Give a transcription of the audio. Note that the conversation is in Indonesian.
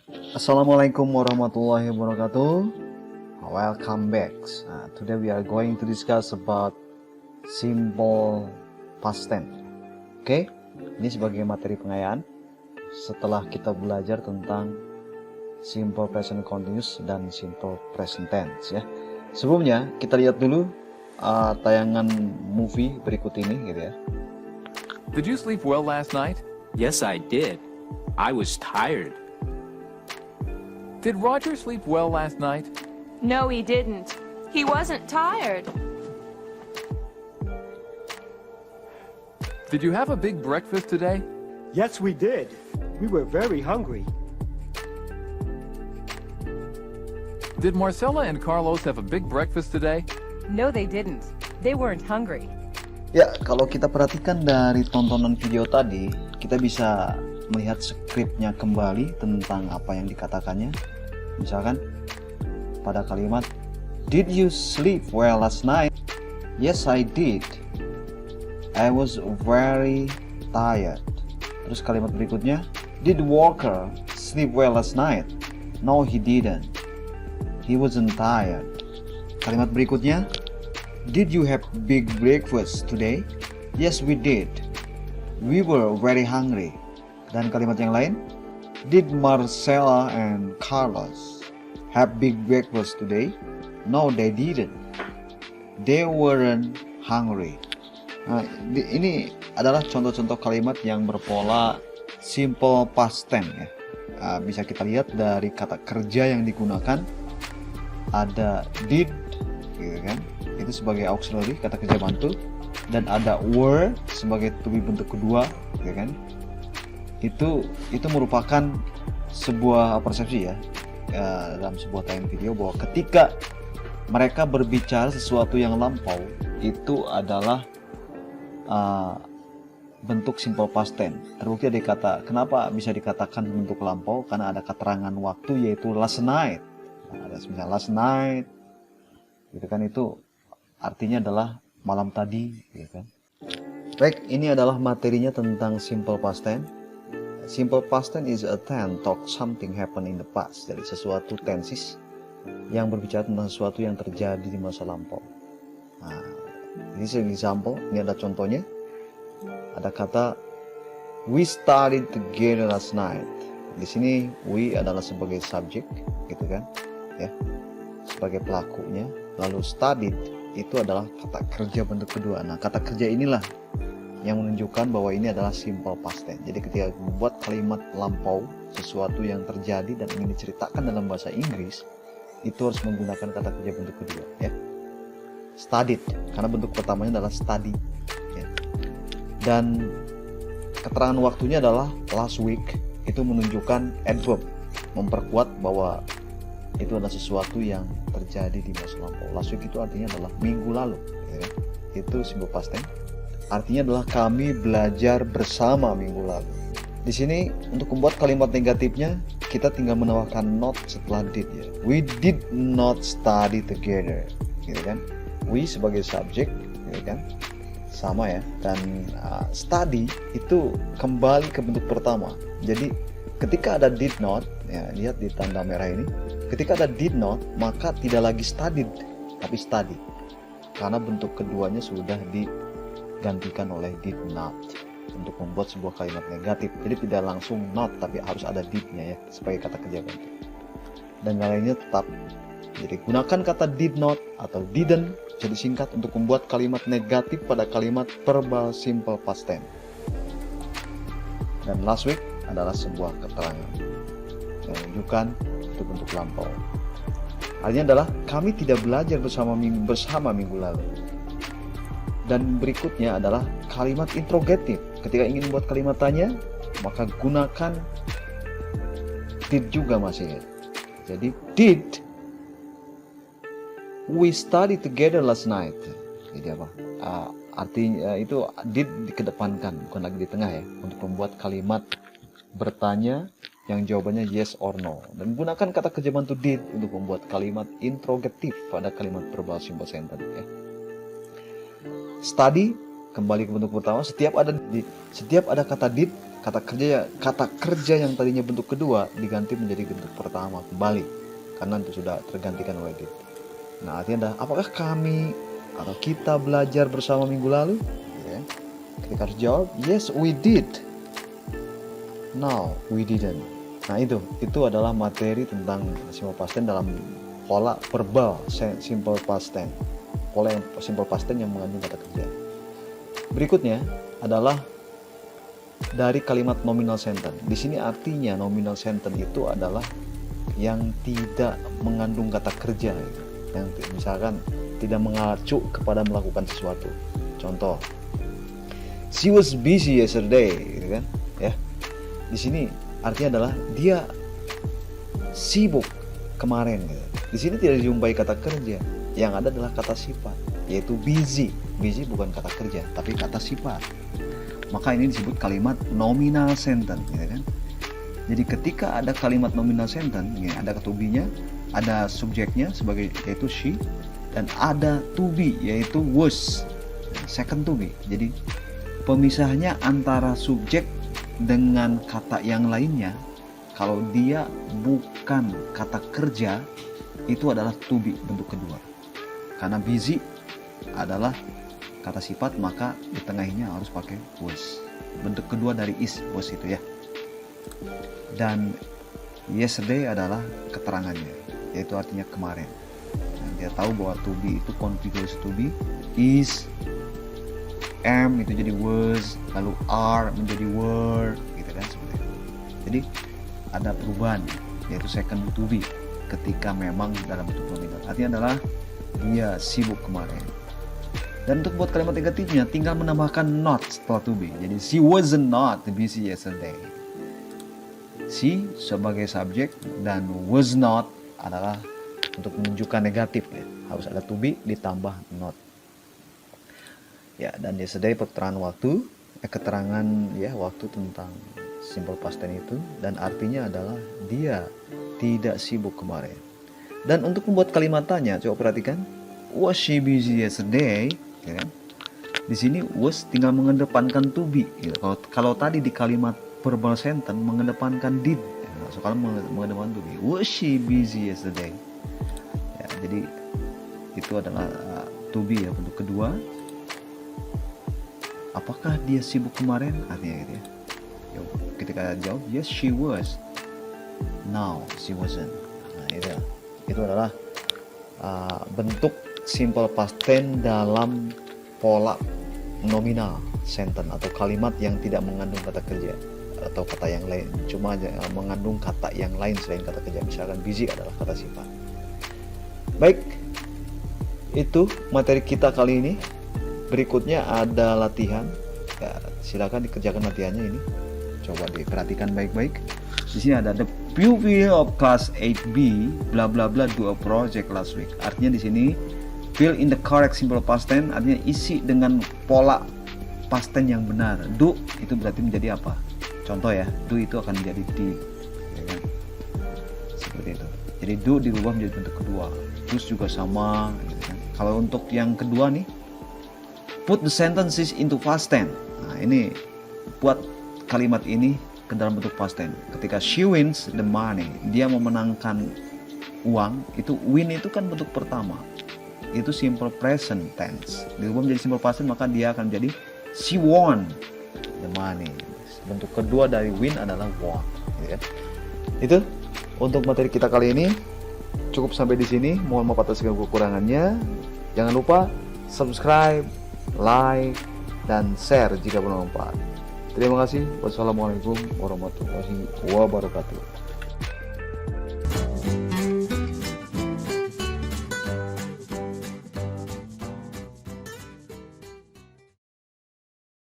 Assalamualaikum warahmatullahi wabarakatuh. Welcome back. Today we are going to discuss about simple past tense. Oke, ini sebagai materi pengayaan setelah kita belajar tentang simple present continuous dan simple present tense ya. Sebelumnya kita lihat dulu tayangan movie berikut ini gitu ya. Did you sleep well last night? Yes, I did. I was tired. Did Roger sleep well last night? No, he didn't. He wasn't tired. Did you have a big breakfast today? Yes, we did. We were very hungry. Did Marcella and Carlos have a big breakfast today? No, they didn't. They weren't hungry. Ya, kalau kita perhatikan dari tontonan video tadi, kita bisa melihat skripnya kembali tentang apa yang dikatakannya. Misalkan pada kalimat Did you sleep well last night? Yes, I did. I was very tired. Terus kalimat berikutnya, Did Walker sleep well last night? No, he didn't. He wasn't tired. Kalimat berikutnya, Did you have big breakfast today? Yes, we did. We were very hungry. Dan kalimat yang lain, Did Marcella and Carlos have big breakfast today? No, they didn't. They weren't hungry. Nah, ini adalah contoh-contoh kalimat yang berpola simple past tense ya. Bisa kita lihat dari kata kerja yang digunakan, ada did, gitu kan? Itu sebagai auxiliary, kata kerja bantu, dan ada were sebagai to be bentuk kedua, gitu kan? Itu merupakan sebuah persepsi ya, dalam sebuah tayangan video bahwa ketika mereka berbicara sesuatu yang lampau itu adalah bentuk simple past tense. Terbukti dari kata, kenapa bisa dikatakan bentuk lampau? Karena ada keterangan waktu yaitu last night. Ada misalnya last night, gitu kan, itu artinya adalah malam tadi, gitu kan. Baik, ini adalah materinya tentang simple past tense. Simple past tense is a tense talk something happen in the past. Jadi sesuatu tenses yang berbicara tentang sesuatu yang terjadi di masa lampau. Nah, ini sebagai example, ini ada contohnya. Ada kata we studied together last night. Di sini we adalah sebagai subjek, gitu kan, ya, sebagai pelakunya. Lalu studied itu adalah kata kerja bentuk kedua. Nah, kata kerja inilah yang menunjukkan bahwa ini adalah simple past tense. Jadi ketika membuat kalimat lampau sesuatu yang terjadi dan ingin diceritakan dalam bahasa Inggris, itu harus menggunakan kata kerja bentuk kedua ya. Studied, karena bentuk pertamanya adalah study ya. Dan keterangan waktunya adalah last week, itu menunjukkan adverb, memperkuat bahwa itu adalah sesuatu yang terjadi di masa lampau. Last week itu artinya adalah minggu lalu ya. Itu simple past tense. Artinya adalah kami belajar bersama minggu lalu. Di sini untuk membuat kalimat negatifnya kita tinggal menambahkan not setelah did ya. We did not study together, gitu kan? We sebagai subjek, gitu kan? Sama ya. Dan study itu kembali ke bentuk pertama. Jadi ketika ada did not, ya, lihat di tanda merah ini. Ketika ada did not, maka tidak lagi studied, tapi study. Karena bentuk keduanya sudah digantikan oleh did not untuk membuat sebuah kalimat negatif. Jadi tidak langsung not, tapi harus ada did-nya ya sebagai kata kerja bantu. Dan lainnya tetap. Jadi gunakan kata did not atau didn't jadi singkat untuk membuat kalimat negatif pada kalimat verbal simple past tense. Dan last week adalah sebuah keterangan yang menunjukkan itu bentuk lampau. Artinya adalah kami tidak belajar bersama minggu lalu. Dan berikutnya adalah kalimat interrogatif. Ketika ingin membuat kalimat tanya, maka gunakan did juga masih. Jadi did we study together last night? Jadi apa? Artinya itu did dikedepankan, bukan lagi di tengah ya, untuk membuat kalimat bertanya yang jawabannya yes or no. Dan gunakan kata kerja bantu did untuk membuat kalimat interrogatif pada kalimat verbal simple sentence ya. Study kembali ke bentuk pertama. Setiap ada kata did, kata kerja yang tadinya bentuk kedua diganti menjadi bentuk pertama kembali karena itu sudah tergantikan oleh did. Nah, artinya adalah apakah kami atau kita belajar bersama minggu lalu? Ya. Ketika harus jawab, yes we did. No, we didn't. Nah, itu adalah materi tentang simple past tense dalam pola verbal simple past tense. Pola yang simple past tense yang mengandung kata kerja. Berikutnya adalah dari kalimat nominal sentence. Di sini artinya nominal sentence itu adalah yang tidak mengandung kata kerja, gitu. Yang misalkan tidak mengacu kepada melakukan sesuatu. Contoh, she was busy yesterday, gitu kan? Ya, di sini artinya adalah dia sibuk kemarin. Gitu. Di sini tidak dijumpai kata kerja, yang ada adalah kata sifat, yaitu busy. Busy bukan kata kerja, tapi kata sifat. Maka ini disebut kalimat nominal sentence, gitu kan? Jadi ketika ada kalimat nominal sentence, ya, ada to be-nya, ada subjeknya sebagai yaitu she, dan ada to be yaitu was, second to be. Jadi pemisahnya antara subjek dengan kata yang lainnya, kalau dia bukan kata kerja, itu adalah to be bentuk kedua. Karena busy adalah kata sifat, maka di tengahnya harus pakai was. Bentuk kedua dari is, was itu ya. Dan yesterday adalah keterangannya, yaitu artinya kemarin. Nah, dia tahu bahwa to be itu konfigurasi to be, is, am itu jadi was, lalu are menjadi were, gitu kan, seperti itu. Jadi ada perubahan, yaitu second to be ketika memang dalam bentuk nominal. Artinya adalah dia sibuk kemarin. Dan untuk buat kalimat negatifnya tinggal menambahkan not setelah to be. Jadi she wasn't not busy yesterday. She sebagai subjek dan was not adalah untuk menunjukkan negatif ya. Harus ada to be ditambah not. Ya, dan yesterday keterangan waktu, keterangan ya waktu tentang simple past tense itu, dan artinya adalah dia tidak sibuk kemarin. Dan untuk membuat kalimat tanya, coba perhatikan, was she busy yesterday? Ya. Di sini was tinggal mengedepankan to be. Ya. Kalau tadi di kalimat verbal sentence mengedepankan did, ya. Sekarang mengedepankan to be. Was she busy yesterday? Ya, jadi itu adalah to be ya bentuk kedua. Apakah dia sibuk kemarin? Artinya gitu ya. Ketika jawab yes she was. No, she wasn't. Nah, itu adalah bentuk simple past tense dalam pola nominal sentence atau kalimat yang tidak mengandung kata kerja atau kata yang lain, cuma mengandung kata yang lain selain kata kerja. Misalkan busy adalah kata sifat. Baik, itu materi kita kali ini. Berikutnya ada latihan. Ya, silakan dikerjakan latihannya ini. Coba diperhatikan baik-baik. Di sini ada the pupil of class 8B bla bla bla do a project last week. Artinya di sini fill in the correct simple past tense, artinya isi dengan pola past tense yang benar. Do itu berarti menjadi apa? Contoh ya, do itu akan menjadi did, ya kan? Seperti itu. Jadi do dirubah menjadi bentuk kedua. Terus juga sama, gitu kan? Kalau untuk yang kedua nih, put the sentences into past tense. Nah, ini buat kalimat ini ke dalam bentuk past tense. Ketika she wins the money, dia memenangkan uang, itu win itu kan bentuk pertama. Itu simple present tense. Dirubah menjadi simple past tense, maka dia akan menjadi she won the money. Bentuk kedua dari win adalah won. Ya. Itu untuk materi kita kali ini. Cukup sampai di sini. Mohon maaf atas segala kekurangannya. Jangan lupa subscribe, like, dan share jika bermanfaat. Terima kasih. Wassalamualaikum warahmatullahi wabarakatuh.